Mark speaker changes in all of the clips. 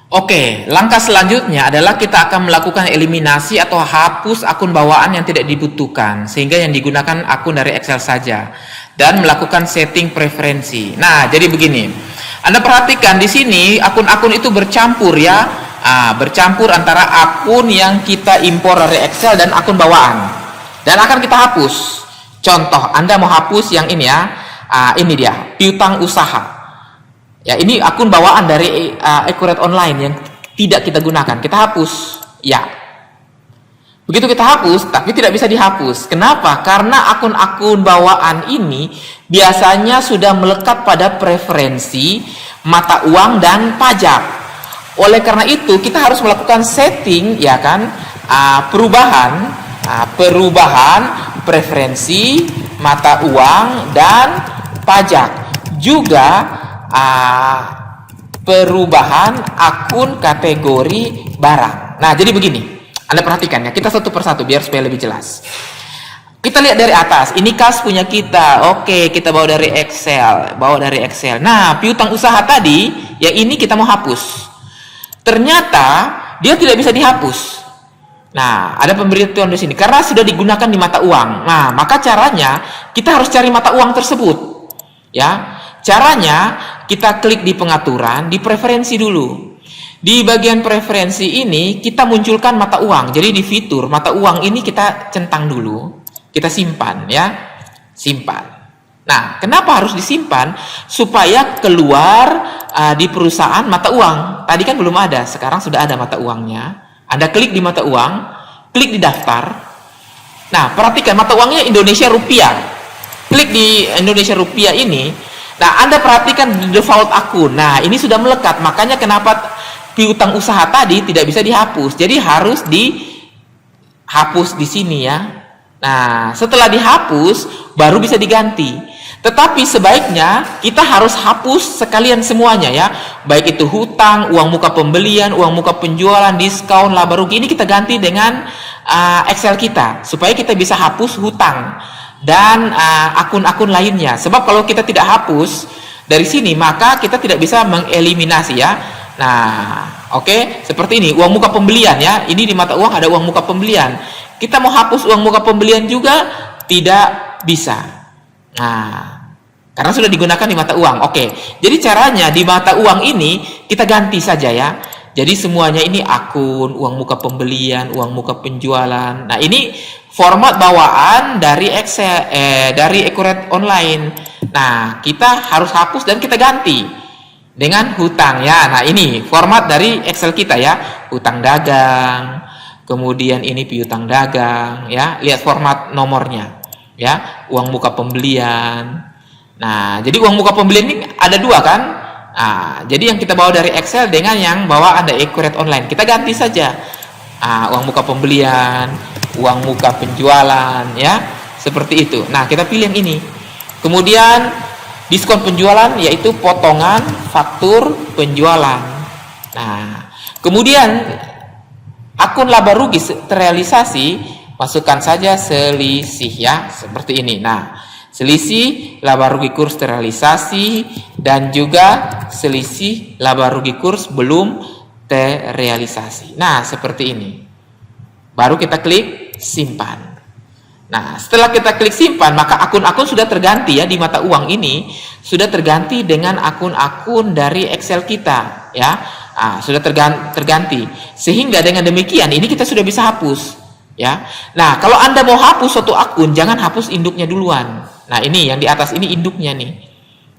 Speaker 1: Oke, langkah selanjutnya adalah kita akan melakukan eliminasi atau hapus akun bawaan yang tidak dibutuhkan, sehingga yang digunakan akun dari Excel saja, dan melakukan setting preferensi. Nah, jadi begini, Anda perhatikan di sini akun-akun itu bercampur ya, bercampur antara akun yang kita impor dari Excel dan akun bawaan, dan akan kita hapus. Contoh, Anda mau hapus yang ini ya, ini dia, piutang usaha. Ya, ini akun bawaan dari Accurate Online yang tidak kita gunakan. Kita hapus. Ya. Begitu kita hapus, tapi tidak bisa dihapus. Kenapa? Karena akun-akun bawaan ini biasanya sudah melekat pada preferensi mata uang dan pajak. Oleh karena itu, kita harus melakukan setting, ya kan, perubahan preferensi mata uang dan pajak. Juga perubahan akun kategori barang. Nah, jadi begini, Anda perhatikan ya, kita satu persatu biar supaya lebih jelas. Kita lihat dari atas, ini kas punya kita. Oke, kita bawa dari Excel. Nah, piutang usaha tadi, yang ini kita mau hapus. Ternyata dia tidak bisa dihapus. Nah, ada pemberitahuan di sini karena sudah digunakan di mata uang. Nah, maka caranya kita harus cari mata uang tersebut. Ya. Caranya kita klik di pengaturan, di preferensi dulu. Di bagian preferensi ini kita munculkan mata uang. Jadi di fitur mata uang ini kita centang dulu, kita simpan ya, simpan. Nah, kenapa harus disimpan? Supaya keluar di perusahaan mata uang. Tadi kan belum ada, sekarang sudah ada mata uangnya. Anda klik di mata uang, klik di daftar. Nah, perhatikan mata uangnya Indonesia rupiah. Klik di Indonesia rupiah ini. Nah, Anda perhatikan di default akun. Nah, ini sudah melekat. Makanya kenapa piutang usaha tadi tidak bisa dihapus. Jadi harus dihapus di sini ya. Nah, setelah dihapus baru bisa diganti. Tetapi sebaiknya kita harus hapus sekalian semuanya ya. Baik itu hutang, uang muka pembelian, uang muka penjualan, diskon, laba rugi. Ini kita ganti dengan Excel kita supaya kita bisa hapus hutang dan akun-akun lainnya. Sebab kalau kita tidak hapus dari sini, maka kita tidak bisa mengeliminasi ya. Nah, oke, seperti ini uang muka pembelian ya. Ini di mata uang ada uang muka pembelian. Kita mau hapus uang muka pembelian juga tidak bisa. Nah, karena sudah digunakan di mata uang. Oke, jadi caranya di mata uang ini kita ganti saja ya. Jadi semuanya ini akun, uang muka pembelian, uang muka penjualan. Nah, ini format bawaan dari Excel, dari Accurate Online. Nah, kita harus hapus dan kita ganti dengan hutang ya. Nah, ini format dari Excel kita ya, hutang dagang. Kemudian ini piutang dagang ya. Lihat format nomornya ya, uang muka pembelian. Nah, jadi uang muka pembelian ini ada dua kan? Nah, jadi yang kita bawa dari Excel dengan yang bawaan dari Accurate Online, kita ganti saja. Uang muka pembelian, uang muka penjualan ya, seperti itu. Nah, kita pilih yang ini. Kemudian diskon penjualan yaitu potongan faktur penjualan. Nah, kemudian akun laba rugi terrealisasi, masukkan saja selisih ya, seperti ini. Nah, selisih laba rugi kurs terrealisasi dan juga selisih laba rugi kurs belum terrealisasi. Nah, seperti ini. Baru kita klik simpan. Nah, setelah kita klik simpan, maka akun-akun sudah terganti ya di mata uang ini, sudah terganti dengan akun-akun dari Excel kita ya. Sudah terganti. Sehingga dengan demikian ini kita sudah bisa hapus ya. Nah, kalau Anda mau hapus suatu akun, jangan hapus induknya duluan. Nah, ini yang di atas ini induknya nih.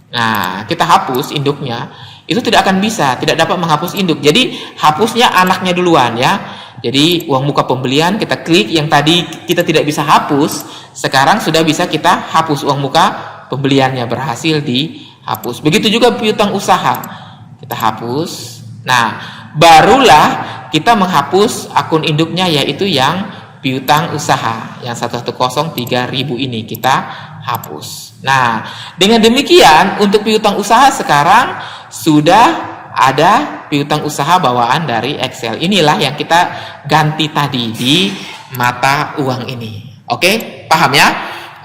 Speaker 1: Nah, kita hapus induknya, itu tidak akan bisa, tidak dapat menghapus induk. Jadi, hapusnya anaknya duluan ya. Jadi, uang muka pembelian kita klik, yang tadi kita tidak bisa hapus, sekarang sudah bisa kita hapus uang muka pembeliannya, berhasil dihapus. Begitu juga piutang usaha. Kita hapus. Nah, barulah kita menghapus akun induknya, yaitu yang piutang usaha yang 110.3.000 ini kita hapus. Nah, dengan demikian untuk piutang usaha sekarang sudah ada piutang usaha bawaan dari Excel. Inilah yang kita ganti tadi di mata uang ini. Oke, paham ya?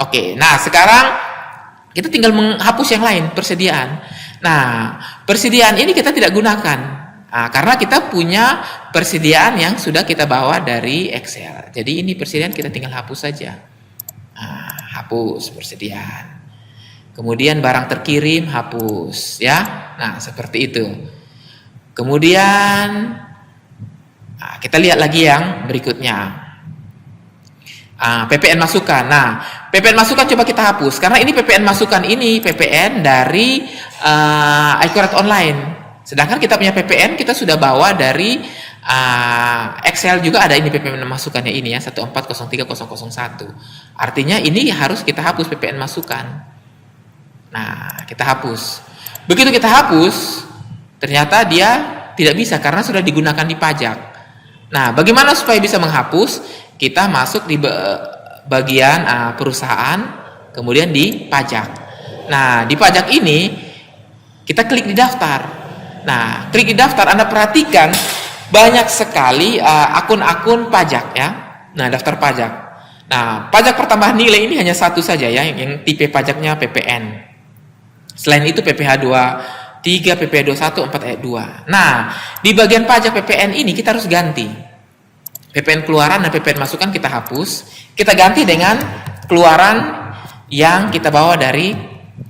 Speaker 1: Oke. Nah, sekarang kita tinggal menghapus yang lain, persediaan. Nah, persediaan ini kita tidak gunakan. Karena kita punya persediaan yang sudah kita bawa dari Excel. Jadi ini persediaan kita tinggal hapus saja. Hapus persediaan. Kemudian barang terkirim hapus, ya. Nah, seperti itu. Kemudian kita lihat lagi yang berikutnya. PPN masukan. Nah, PPN masukan coba kita hapus karena ini PPN masukan ini PPN dari iQuret Online. Sedangkan kita punya PPN kita sudah bawa dari Excel juga ada ini PPN masukannya ini ya 1403001. Artinya ini harus kita hapus PPN masukan. Nah, kita hapus. Begitu kita hapus, ternyata dia tidak bisa karena sudah digunakan di pajak. Nah, bagaimana supaya bisa menghapus? Kita masuk di bagian perusahaan, kemudian di pajak. Nah, di pajak ini kita klik di daftar. Nah, klik di daftar, Anda perhatikan banyak sekali akun-akun pajak ya. Nah, daftar pajak. Nah, pajak pertambahan nilai ini hanya satu saja ya, yang tipe pajaknya PPN. Selain itu PPh 23, PPh 21, 4 ayat 2. Nah, di bagian pajak PPN ini kita harus ganti. PPN keluaran dan PPN masukan kita hapus, kita ganti dengan keluaran yang kita bawa dari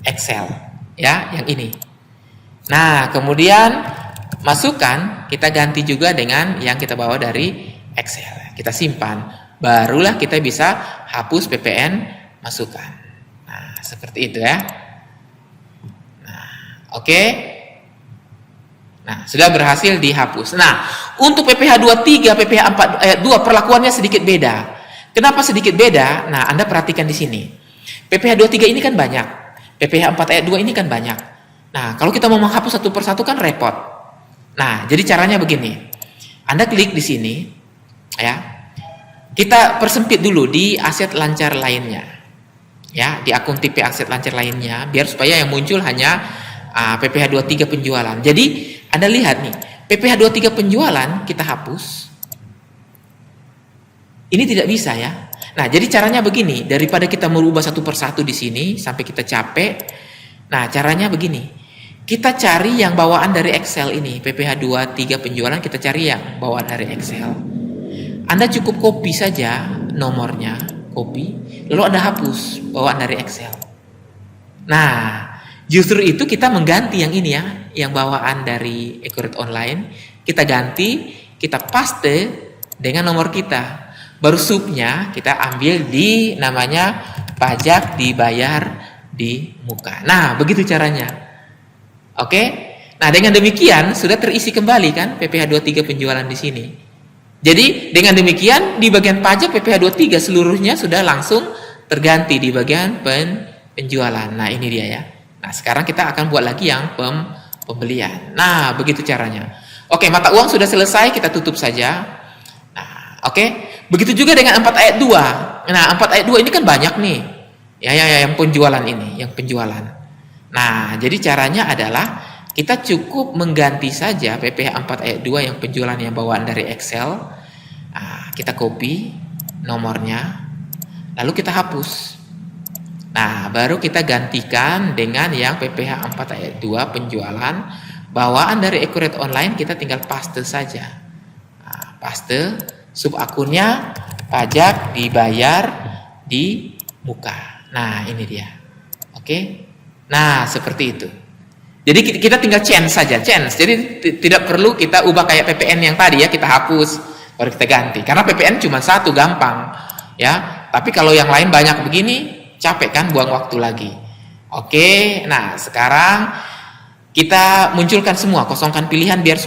Speaker 1: Excel, ya, yang ini. Nah, kemudian masukan kita ganti juga dengan yang kita bawa dari Excel. Kita simpan, barulah kita bisa hapus PPN masukan. Nah, seperti itu ya. Nah, oke. Nah, sudah berhasil dihapus. Nah, untuk PPh 23, PPh 4 ayat 2 perlakuannya sedikit beda. Kenapa sedikit beda? Nah, Anda perhatikan di sini. PPh 23 ini kan banyak. PPh 4 ayat 2 ini kan banyak. Nah, kalau kita mau menghapus satu persatu kan repot. Nah, jadi caranya begini. Anda klik di sini ya. Kita persempit dulu di aset lancar lainnya. Ya, di akun tipe aset lancar lainnya biar supaya yang muncul hanya PPh 23 penjualan. Jadi Anda lihat nih, PPh 23 penjualan kita hapus. Ini tidak bisa ya. Nah, jadi caranya begini, daripada kita merubah satu persatu di sini sampai kita capek. Nah, caranya begini. Kita cari yang bawaan dari Excel ini, PPh 23 penjualan kita cari yang bawaan dari Excel. Anda cukup copy saja nomornya, copy, lalu Anda hapus bawaan dari Excel. Nah, justru itu kita mengganti yang ini ya, yang bawaan dari iQuret Online, kita ganti, kita paste dengan nomor kita. Baru subnya kita ambil di namanya pajak dibayar di muka. Nah, begitu caranya. Oke? Nah, dengan demikian sudah terisi kembali kan PPh 23 penjualan di sini. Jadi, dengan demikian di bagian pajak PPh 23 seluruhnya sudah langsung terganti di bagian penjualan. Nah, ini dia ya. Nah, sekarang kita akan buat lagi yang pembelian. Nah, begitu caranya. Oke, mata uang sudah selesai, kita tutup saja. Nah, oke. Begitu juga dengan 4 ayat 2. Nah, 4 ayat 2 ini kan banyak nih. Ya, yang penjualan ini, yang penjualan. Nah, jadi caranya adalah kita cukup mengganti saja PPh 4 ayat 2 yang penjualan yang bawaan dari Excel. Nah, kita copy nomornya, lalu kita hapus. Nah, baru kita gantikan dengan yang PPh 4 ayat 2 penjualan bawaan dari iQuret Online, kita tinggal paste saja. Nah, paste, sub akunnya pajak dibayar di muka. Nah, ini dia. Oke. Nah, seperti itu. Jadi kita tinggal change saja, change. Jadi tidak perlu kita ubah kayak PPN yang tadi ya, kita hapus baru kita ganti. Karena PPN cuma satu, gampang. Ya. Tapi kalau yang lain banyak begini, capek kan, buang waktu lagi. Oke, nah sekarang kita munculkan semua, kosongkan pilihan biar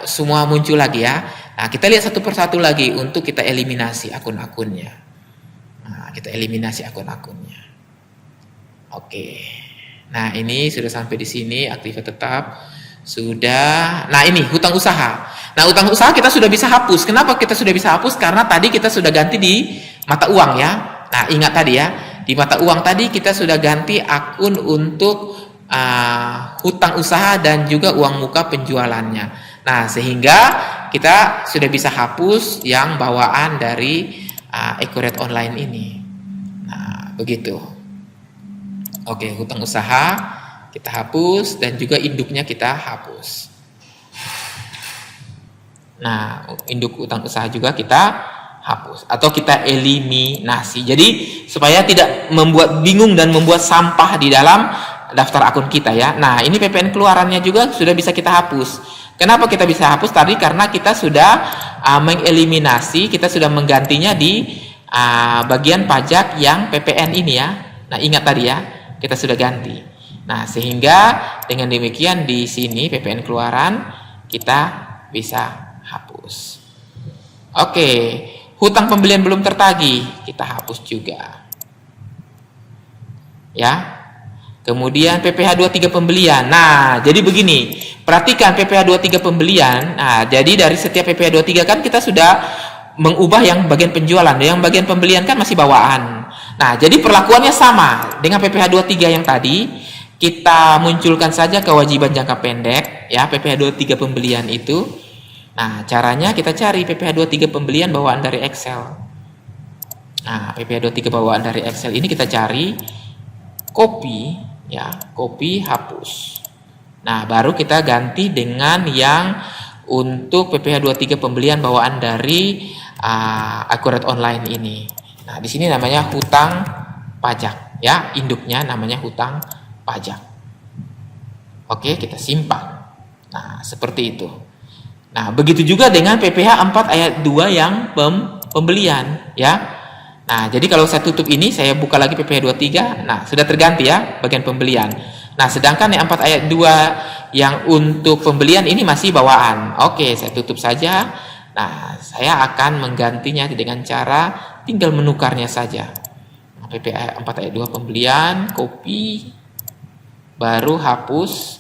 Speaker 1: semua muncul lagi ya. Nah, kita lihat satu persatu lagi untuk kita eliminasi akun-akunnya. Nah, kita eliminasi akun-akunnya. Oke. Nah, ini sudah sampai di sini, aktiva tetap sudah. Nah, ini hutang usaha. Nah, hutang usaha kita sudah bisa hapus. Kenapa kita sudah bisa hapus? Karena tadi kita sudah ganti di mata uang ya. Nah, ingat tadi ya. Di mata uang tadi kita sudah ganti akun untuk hutang usaha dan juga uang muka penjualannya. Nah, sehingga kita sudah bisa hapus yang bawaan dari iQuret Online ini. Nah, begitu. Oke, hutang usaha kita hapus dan juga induknya kita hapus. Nah, induk utang usaha juga kita hapus atau kita eliminasi. Jadi supaya tidak membuat bingung dan membuat sampah di dalam daftar akun kita ya. Nah, ini PPN keluarannya juga sudah bisa kita hapus. Kenapa kita bisa hapus tadi? Karena kita sudah mengeliminasi, kita sudah menggantinya di bagian pajak yang PPN ini ya. Nah, ingat tadi ya, kita sudah ganti. Nah, sehingga dengan demikian di sini PPN keluaran kita bisa hapus. Oke, hutang pembelian belum tertagih kita hapus juga. Ya. Kemudian PPh 23 pembelian. Nah, jadi begini. Perhatikan PPh 23 pembelian. Nah, jadi dari setiap PPh 23 kan kita sudah mengubah yang bagian penjualan. Yang bagian pembelian kan masih bawaan. Nah, jadi perlakuannya sama dengan PPh 23 yang tadi. Kita munculkan saja kewajiban jangka pendek ya, PPh 23 pembelian itu. Nah, caranya kita cari PPh 23 pembelian bawaan dari Excel. Nah, PPh 23 bawaan dari Excel ini kita cari, copy ya, copy, hapus. Nah, baru kita ganti dengan yang untuk PPh 23 pembelian bawaan dari Accurate Online ini. Nah, di sini namanya hutang pajak ya, induknya namanya hutang pajak. Oke, kita simpan. Nah, seperti itu. Nah, begitu juga dengan PPh 4 ayat 2 yang pembelian ya. Nah, jadi kalau saya tutup ini, saya buka lagi PPh 23, nah sudah terganti ya bagian pembelian. Nah, sedangkan yang 4 ayat 2 yang untuk pembelian ini masih bawaan. Oke, saya tutup saja. Nah, saya akan menggantinya dengan cara tinggal menukarnya saja. Nah, PPh 4 ayat 2 pembelian, copy, baru hapus.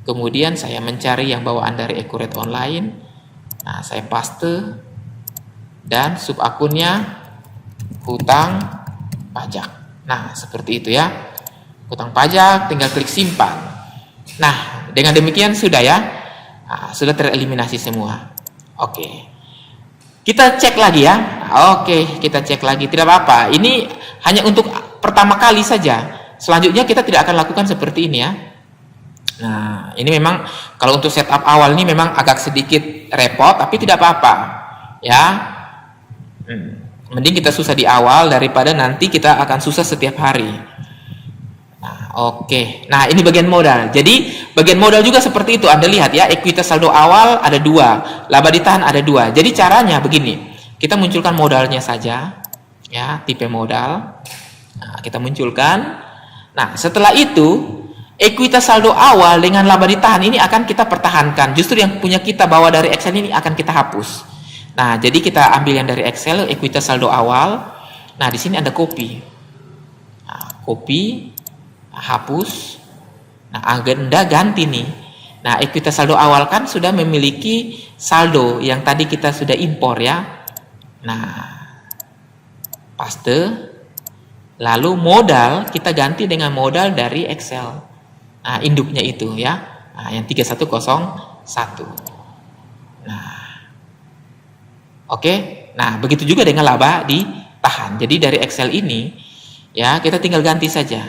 Speaker 1: Kemudian saya mencari yang bawaan dari Accurate Online. Nah, saya paste dan sub akunnya hutang pajak. Nah, seperti itu ya. Hutang pajak, tinggal klik simpan. Nah, dengan demikian sudah ya. Nah, sudah tereliminasi semua. Oke. Kita cek lagi ya. Oke, kita cek lagi. Tidak apa-apa. Ini hanya untuk pertama kali saja. Selanjutnya kita tidak akan lakukan seperti ini ya. Nah, ini memang kalau untuk setup awal ini memang agak sedikit repot, tapi tidak apa-apa ya. Mending kita susah di awal daripada nanti kita akan susah setiap hari. Nah, oke. Nah, ini bagian modal. Jadi bagian modal juga seperti itu. Anda lihat ya, ekuitas saldo awal ada 2, laba ditahan ada 2. Jadi caranya begini, kita munculkan modalnya saja ya, tipe modal. Nah, kita munculkan. Nah, setelah itu ekuitas saldo awal dengan laba ditahan ini akan kita pertahankan. Justru yang punya kita bawa dari Excel ini akan kita hapus. Nah, jadi kita ambil yang dari Excel, ekuitas saldo awal. Nah, di sini ada copy. Nah, copy, hapus. Nah, Anda ganti nih. Nah, ekuitas saldo awal kan sudah memiliki saldo yang tadi kita sudah impor ya. Nah, paste. Lalu modal kita ganti dengan modal dari Excel. Nah, induknya itu ya. Nah, yang 3101. Nah, oke. Nah, begitu juga dengan laba ditahan. Jadi dari Excel ini ya, kita tinggal ganti saja.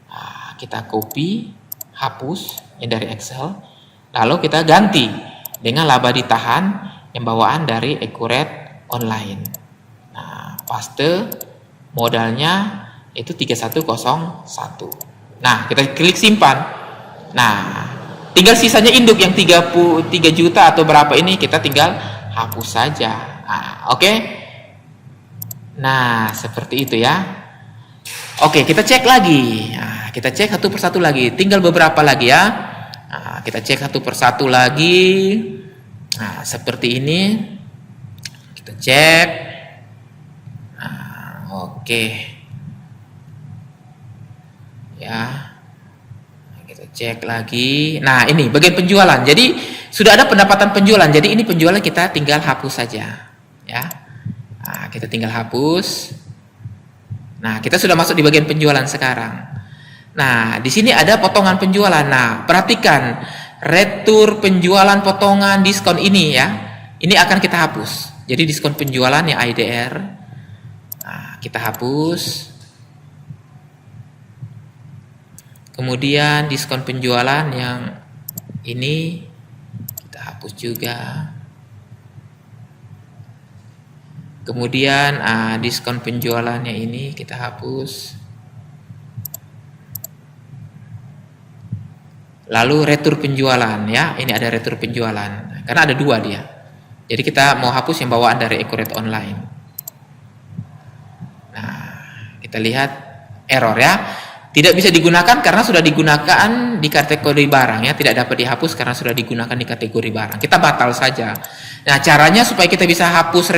Speaker 1: Nah, kita copy, hapus yang dari Excel. Lalu kita ganti dengan laba ditahan yang bawaan dari Accurate Online. Nah, paste, modalnya itu 3101. Nah, kita klik simpan. Nah, tinggal sisanya induk yang 33 juta atau berapa ini kita tinggal hapus saja. Nah, oke. Nah, seperti itu ya. Oke, kita cek lagi. Nah, kita cek satu persatu lagi. Tinggal beberapa lagi ya. Nah, kita cek satu persatu lagi. Nah, seperti ini. Kita cek. Nah, oke. Ya, kita cek lagi. Nah, ini bagian penjualan. Jadi sudah ada pendapatan penjualan. Jadi ini penjualan kita tinggal hapus saja, ya. Nah, kita tinggal hapus. Nah, kita sudah masuk di bagian penjualan sekarang. Nah, di sini ada potongan penjualan. Nah, perhatikan retur penjualan potongan diskon ini ya. Ini akan kita hapus. Jadi diskon penjualan yang IDR. Nah, kita hapus. Kemudian diskon penjualan yang ini kita hapus juga. Kemudian diskon penjualannya ini kita hapus. Lalu retur penjualan ya, ini ada retur penjualan karena ada dua dia. Jadi kita mau hapus yang bawaan dari Accurate Online. Nah, kita lihat error ya. Tidak bisa digunakan karena sudah digunakan di kategori barang ya, tidak dapat dihapus karena sudah digunakan di kategori barang. Kita batal saja. Nah, caranya supaya kita bisa hapus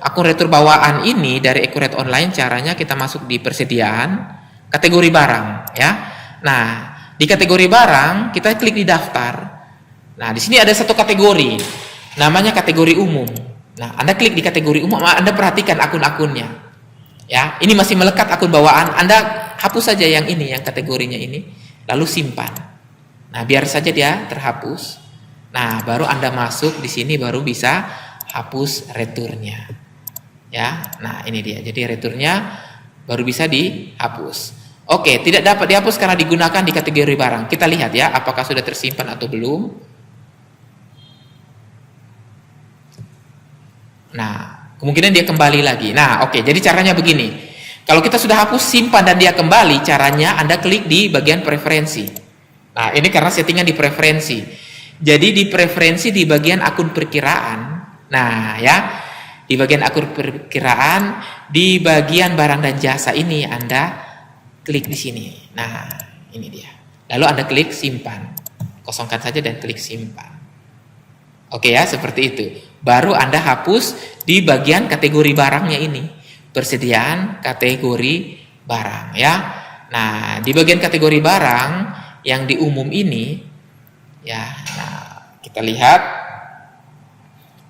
Speaker 1: akun retur bawaan ini dari Accurate Online, caranya kita masuk di persediaan kategori barang ya. Nah, di kategori barang kita klik di daftar. Nah, di sini ada satu kategori namanya kategori umum. Nah, Anda klik di kategori umum, Anda perhatikan akun-akunnya. Ya, ini masih melekat akun bawaan, Anda hapus saja yang ini, yang kategorinya ini, lalu simpan. Nah, biar saja dia terhapus. Nah, baru Anda masuk di sini baru bisa hapus returnya. Ya, nah ini dia. Jadi returnya baru bisa dihapus. Oke, tidak dapat dihapus karena digunakan di kategori barang. Kita lihat ya, apakah sudah tersimpan atau belum. Nah, kemungkinan dia kembali lagi. Nah, oke, jadi caranya begini. Kalau kita sudah hapus, simpan dan dia kembali, caranya Anda klik di bagian preferensi. Nah, ini karena settingan di preferensi. Jadi di preferensi di bagian akun perkiraan. Nah, ya, di bagian akun perkiraan, di bagian barang dan jasa ini Anda klik di sini. Nah, ini dia. Lalu Anda klik simpan. Kosongkan saja dan klik simpan. Oke ya, seperti itu. Baru Anda hapus di bagian kategori barangnya ini. Persediaan kategori barang ya. Nah, di bagian kategori barang yang di umum ini ya, nah, kita lihat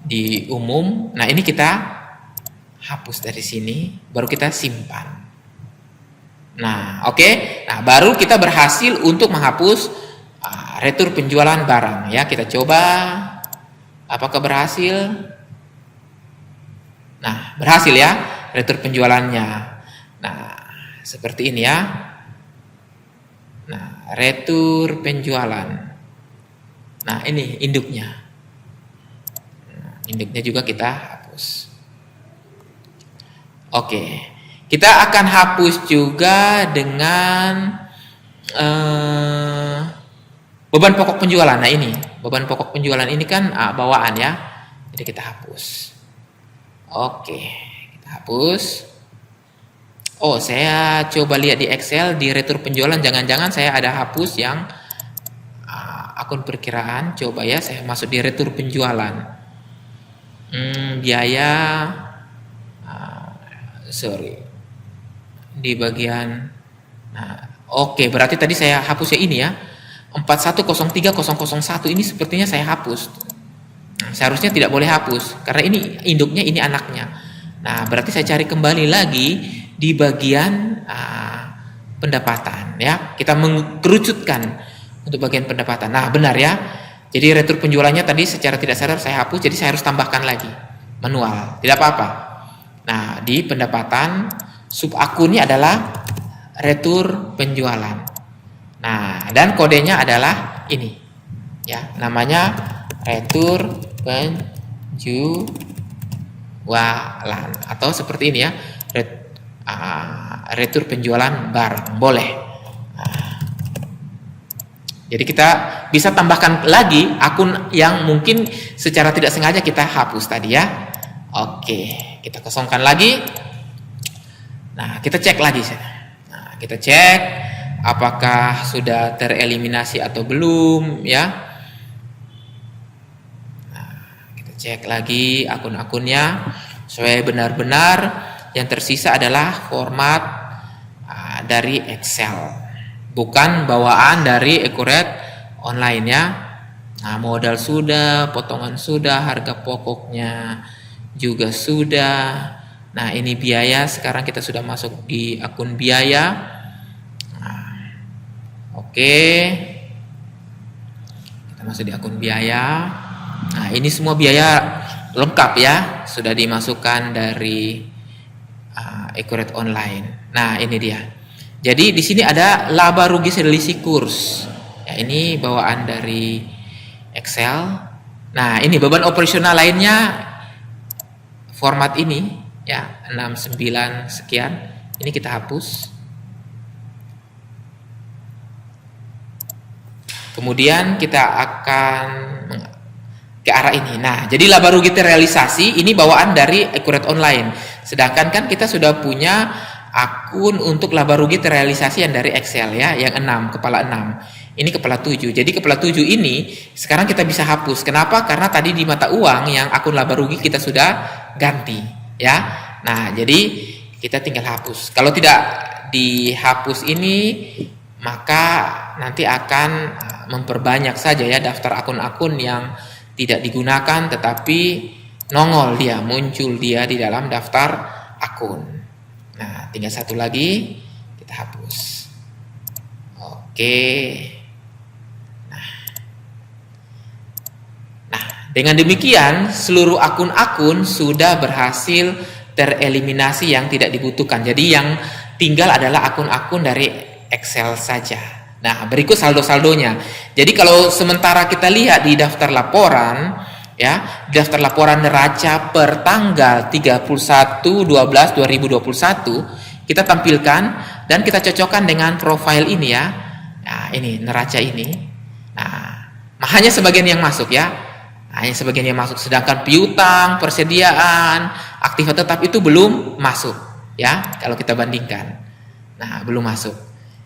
Speaker 1: di umum. Nah, ini kita hapus dari sini, baru kita simpan. Nah, oke. Nah, baru kita berhasil untuk menghapus retur penjualan barang ya. Kita coba apakah berhasil. Nah, berhasil ya retur penjualannya. Nah, seperti ini ya. Nah, retur penjualan. Nah, ini induknya. Nah, induknya juga kita hapus. Oke. Kita akan hapus juga dengan beban pokok penjualan. Nah, ini beban pokok penjualan ini kan bawaan ya. Jadi kita hapus. Oke, kita hapus. Oh, saya coba lihat di Excel di retur penjualan, jangan-jangan saya ada hapus yang akun perkiraan. Coba ya, saya masuk di retur penjualan. Biaya di bagian. Nah, oke, berarti tadi saya hapus ya ini ya. 4103001 ini sepertinya saya hapus. Seharusnya tidak boleh hapus karena ini induknya, ini anaknya. Nah, berarti saya cari kembali lagi di bagian pendapatan ya. Kita mengerucutkan untuk bagian pendapatan. Nah, benar ya. Jadi retur penjualannya tadi secara tidak sadar saya hapus, jadi saya harus tambahkan lagi manual. Tidak apa-apa. Nah, di pendapatan sub akunnya adalah retur penjualan. Nah, dan kodenya adalah ini. Ya, namanya retur penjualan atau seperti ini ya. Retur penjualan barang. Boleh. Jadi kita bisa tambahkan lagi akun yang mungkin secara tidak sengaja kita hapus tadi ya. Oke, kita kosongkan lagi. Nah, kita cek lagi. Nah, kita cek apakah sudah tereliminasi atau belum ya. Nah, kita cek lagi akun-akunnya supaya benar-benar yang tersisa adalah format dari Excel, bukan bawaan dari Accurate Online ya. Nah, modal sudah, potongan sudah, harga pokoknya juga sudah. Nah, ini biaya, sekarang kita sudah masuk di akun biaya. Nah, oke. Kita masuk di akun biaya. Nah, ini semua biaya lengkap ya, sudah dimasukkan dari Accurate Online. Nah, ini dia. Jadi di sini ada laba rugi selisih kurs. Ya, ini bawaan dari Excel. Nah, ini beban operasional lainnya format ini ya 69 sekian, ini kita hapus. Kemudian kita akan ke arah ini. Nah, jadi laba rugi terrealisasi ini bawaan dari Accurate Online. Sedangkan kan kita sudah punya akun untuk laba rugi terrealisasi yang dari Excel ya, yang 6, kepala 6. Ini kepala 7. Jadi kepala 7 ini sekarang kita bisa hapus. Kenapa? Karena tadi di mata uang yang akun laba rugi kita sudah ganti ya. Nah, jadi kita tinggal hapus. Kalau tidak dihapus ini, maka nanti akan memperbanyak saja ya daftar akun-akun yang tidak digunakan tetapi nongol dia, muncul dia di dalam daftar akun. Nah, tinggal satu lagi kita hapus. Oke. Nah, dengan demikian seluruh akun-akun sudah berhasil tereliminasi yang tidak dibutuhkan. Jadi yang tinggal adalah akun-akun dari Excel saja. Nah, berikut saldo-saldonya. Jadi kalau sementara kita lihat di daftar laporan ya, daftar laporan neraca per tanggal 31/12/2021 kita tampilkan dan kita cocokkan dengan profil ini ya. Nah, ini neraca ini. Nah, hanya sebagian yang masuk ya. Hanya sebagian yang masuk, sedangkan piutang, persediaan, aktiva tetap itu belum masuk ya kalau kita bandingkan. Nah, belum masuk.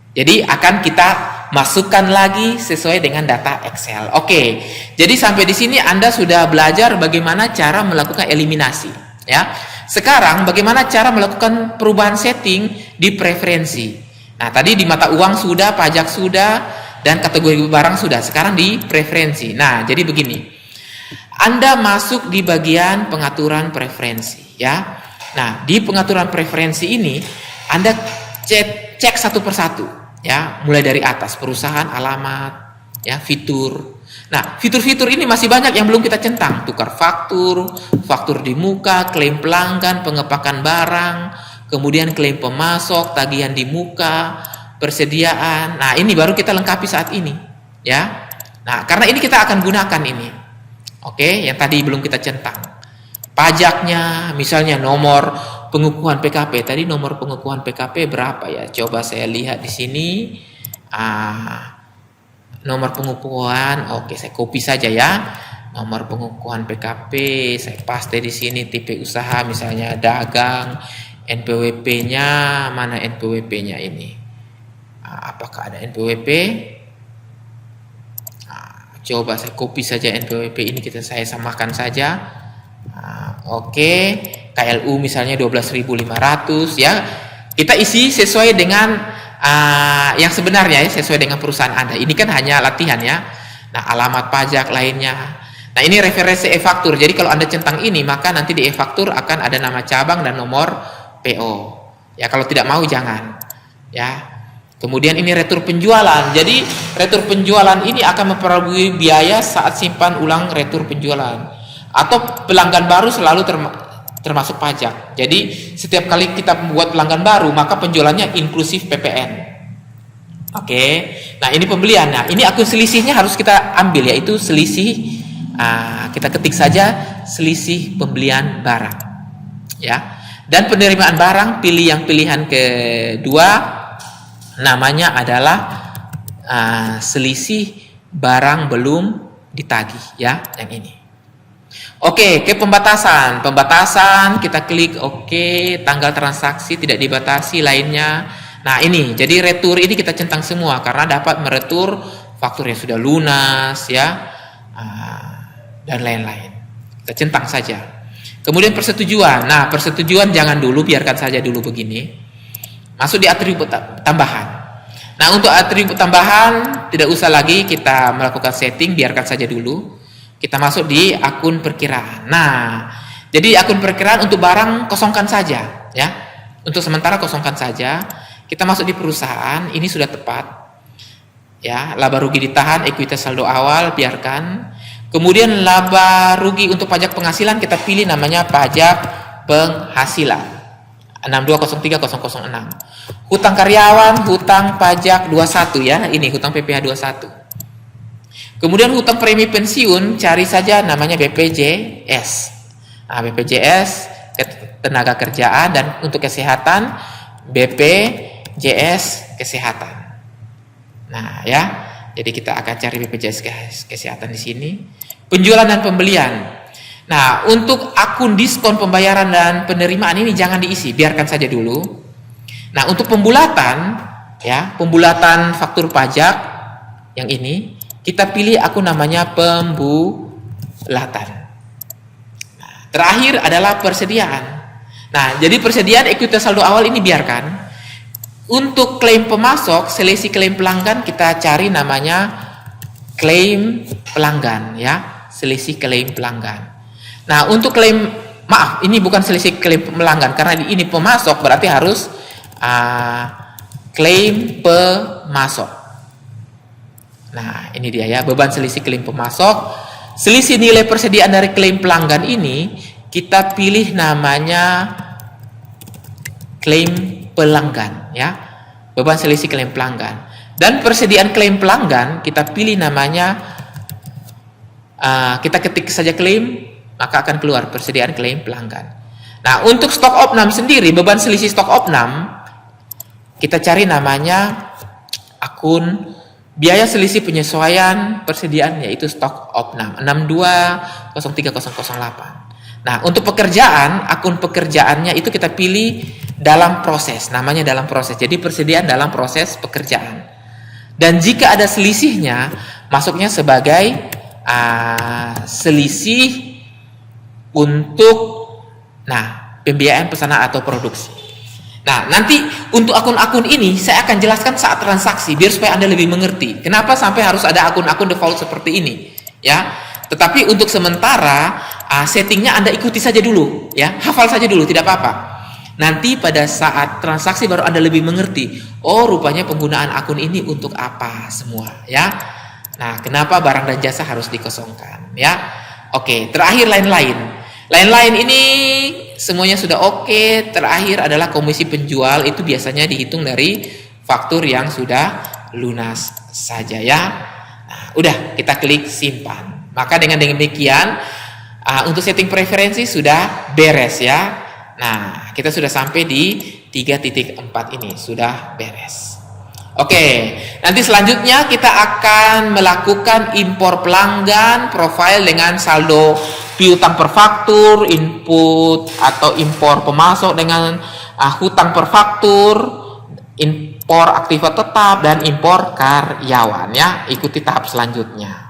Speaker 1: Jadi akan kita masukkan lagi sesuai dengan data Excel. Oke. Jadi sampai di sini Anda sudah belajar bagaimana cara melakukan eliminasi, ya. Sekarang bagaimana cara melakukan perubahan setting di preferensi. Nah, tadi di mata uang sudah, pajak sudah, dan kategori barang sudah. Sekarang di preferensi. Nah, jadi begini. Anda masuk di bagian pengaturan preferensi, ya. Nah, di pengaturan preferensi ini Anda cek satu persatu, ya, mulai dari atas perusahaan, alamat, ya, fitur. Nah, fitur-fitur ini masih banyak yang belum kita centang. Tukar faktur, faktur di muka, klaim pelanggan, pengepakan barang, kemudian klaim pemasok, tagihan di muka, persediaan. Nah, ini baru kita lengkapi saat ini, ya. Nah, karena ini kita akan gunakan ini. Oke, yang tadi belum kita centang. Pajaknya, misalnya nomor pengukuhan PKP. Tadi nomor pengukuhan PKP berapa ya? Coba saya lihat di sini. Nomor pengukuhan, oke, saya copy saja ya. Nomor pengukuhan PKP, saya paste di sini. Tipe usaha, misalnya dagang. NPWP-nya, mana NPWP-nya ini? Apakah ada NPWP? Coba saya copy saja NPWP ini, saya samakan saja. Oke, KLU misalnya 12.500 ya. Kita isi sesuai dengan yang sebenarnya ya, sesuai dengan perusahaan Anda. Ini kan hanya latihan ya. Nah, alamat pajak lainnya. Nah, ini referensi e-faktur. Jadi kalau Anda centang ini, maka nanti di e-faktur akan ada nama cabang dan nomor PO. Ya, kalau tidak mau jangan. Ya. Kemudian ini retur penjualan. Jadi retur penjualan ini akan memperoleh biaya saat simpan ulang retur penjualan. Atau pelanggan baru selalu termasuk pajak. Jadi setiap kali kita membuat pelanggan baru, maka penjualannya inklusif PPN. Oke. Nah, ini pembelian. Nah, ini akun selisihnya harus kita ambil, yaitu selisih. Kita ketik saja selisih pembelian barang. Ya. Dan penerimaan barang, pilih yang pilihan kedua. Namanya adalah selisih barang belum ditagih, ya, yang ini. Oke, ke pembatasan. Pembatasan kita klik oke, tanggal transaksi tidak dibatasi lainnya. Nah, ini jadi retur ini kita centang semua karena dapat meretur faktur yang sudah lunas, ya, dan lain-lain. Kita centang saja. Kemudian persetujuan. Nah, persetujuan jangan dulu, biarkan saja dulu begini. Masuk di atribut tambahan. Nah, untuk atribut tambahan tidak usah lagi kita melakukan setting, biarkan saja dulu. Kita masuk di akun perkiraan. Nah, jadi akun perkiraan untuk barang kosongkan saja, ya. Untuk sementara kosongkan saja. Kita masuk di perusahaan, ini sudah tepat. Ya, laba rugi ditahan, ekuitas saldo awal biarkan. Kemudian laba rugi untuk pajak penghasilan kita pilih namanya pajak penghasilan. 6203006. Hutang karyawan, hutang pajak 21 ya. Ini hutang PPh 21. Kemudian hutang premi pensiun cari saja namanya BPJS. Nah, BPJS tenaga kerjaan, dan untuk kesehatan BPJS kesehatan. Nah, ya. Jadi kita akan cari BPJS kesehatan di sini. Penjualan dan pembelian. Nah, untuk akun diskon pembayaran dan penerimaan ini jangan diisi, biarkan saja dulu. Nah, untuk pembulatan, ya, pembulatan faktur pajak yang ini, kita pilih akun namanya pembulatan. Nah, terakhir adalah persediaan. Nah, jadi persediaan ekuitas saldo awal ini biarkan. Untuk klaim pemasok, selisih klaim pelanggan, kita cari namanya klaim pelanggan, ya, selisih klaim pelanggan. Nah, untuk klaim, maaf, ini bukan selisih klaim pelanggan, karena ini pemasok, berarti harus klaim pemasok. Nah, ini dia ya, beban selisih klaim pemasok. Selisih nilai persediaan dari klaim pelanggan ini, kita pilih namanya klaim pelanggan, ya, beban selisih klaim pelanggan. Dan persediaan klaim pelanggan, kita pilih namanya, kita ketik saja klaim, maka akan keluar persediaan klaim pelanggan. Nah, untuk stok opnam sendiri, beban selisih stok opnam, kita cari namanya akun biaya selisih penyesuaian persediaan, yaitu stok opnam 62030008. Nah, untuk pekerjaan, akun pekerjaannya itu kita pilih dalam proses, namanya dalam proses. Jadi persediaan dalam proses pekerjaan. Dan jika ada selisihnya, masuknya sebagai selisih untuk pembiayaan pesanan atau produksi. Nah, nanti untuk akun-akun ini saya akan jelaskan saat transaksi biar supaya Anda lebih mengerti. Kenapa sampai harus ada akun-akun default seperti ini, ya. Tetapi untuk sementara settingnya Anda ikuti saja dulu, ya. Hafal saja dulu, tidak apa-apa. Nanti pada saat transaksi baru Anda lebih mengerti. Oh, rupanya penggunaan akun ini untuk apa semua, ya. Nah, kenapa barang dan jasa harus dikosongkan, ya. Oke, terakhir lain-lain. Lain-lain ini semuanya sudah oke. Terakhir adalah komisi penjual, itu biasanya dihitung dari faktur yang sudah lunas saja, ya. Nah, udah, kita klik simpan. Maka dengan demikian untuk setting preferensi sudah beres, ya. Nah, kita sudah sampai di 3.4 ini, sudah beres. Oke, nanti selanjutnya kita akan melakukan impor pelanggan, profile dengan saldo piutang per faktur, input atau impor pemasok dengan hutang per faktur, impor aktiva tetap, dan impor karyawan, ya. Ikuti tahap selanjutnya.